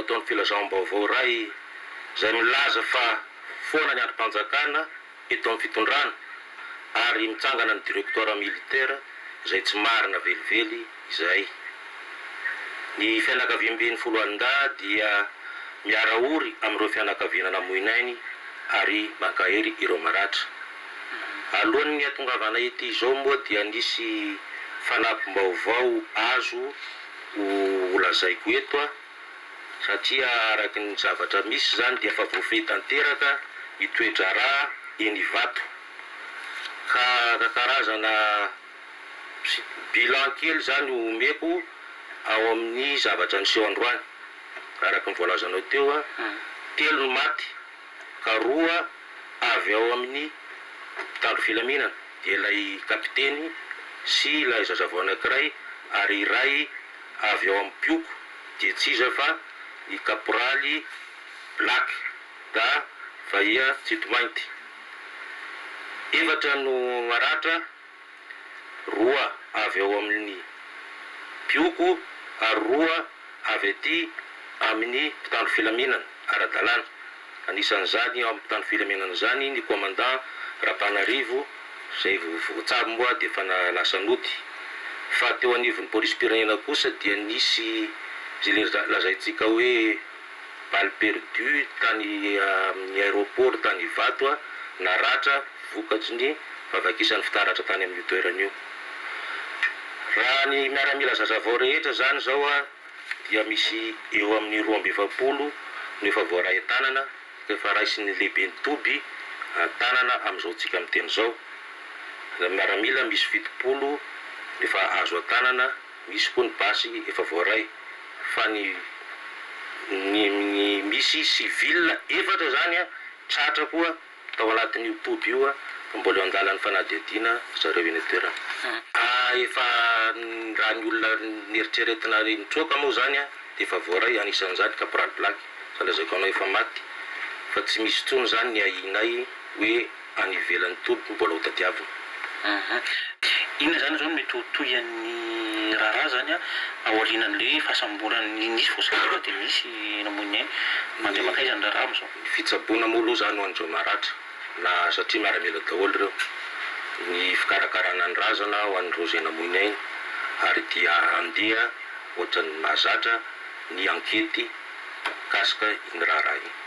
nataony filazam-baovao ray zay milaza fa foana ny androm-panjakana eto amin'ny fitondrana ary mitsangana ny directeur militaire zay tsy marina velively izay. Ny fianakaviam-ben'ny Foloanda dia miaraory amin'ireo fianakaviana namoinainy ary mankahery ireo maratra. Alohan'ny atongavana ety izao moa dia nisy fanampim-baovao azo ho lazaiko eto satria araky ny zavatra misy zany dia fa voafehy tanteraka itoetra raha eny Ivato ka karazana bilan kely zany omeko ao amin'ny zavatra niseho androany araky ny voalazanao teo 3 maty ka 2 avy ao amin'ny Mpitandro filaminana dia ilay kapiteny sy ilay zazavao anankiray ary iray avy ao amin'ny Pioko dia tsy iza fa i kaporaly Black da Vahia Tsitomainty. 4 no maratra, 2 avy ao amin'ny Pioko ary 2 avy aty amin'ny Mpitandro filaminana ara-dalàna. Anisan'izany ao amin'ny Mpitandro filaminana zany ny commandant Rapanarivo zay voatsabo moa dia fa lasa noty. Fa teo anivon'ny polisy pirenena kosa dia nisy zay lazaitsika hoe balle perdue tany amin'ny aéroport tany Ivato naratra vokatry ny favakisan'ny fitaratra tany amin'ny toerana io. Raha ny miaramila zazavao rehetra zany zao dia misy eo amin'ny 220 no efa voaray tanana efa raisin'ny lehibe ny Toby tanana amin'izao tsika miteny zao. Miaramila misy 70 efa azo tanana, misy koa ny basy efa voaray fa ny misy civil 4 zany tratra koa tao anatin'io Toby io mbola andalan'ny fanadihadiana zareo eny toerana. Efa raha ny olona nieritreretina nitroka moa zany dia efa voaray anisan'izany Caporal Black zalazaiko anao efa maty fa tsy misy tsony zany ny ainay hoe any ivelan'ny Toby mbola ho tadiavina. Inona zany zao mety ho toyan'ny raharaha zany aorianan'le fahasamborany nisy voasamborana dia misy namoina eny mandeha makaiza ny raharaha am'izao? Fitsaboana moa aloha zany ho an'ireo maratra na satria miaramila daholo ireo ny fikarakarana ny razana ho an'ireo zay namoina eny ary dia andeha ohatran'ny mahazatra ny ankety kasika iny raharaha iny.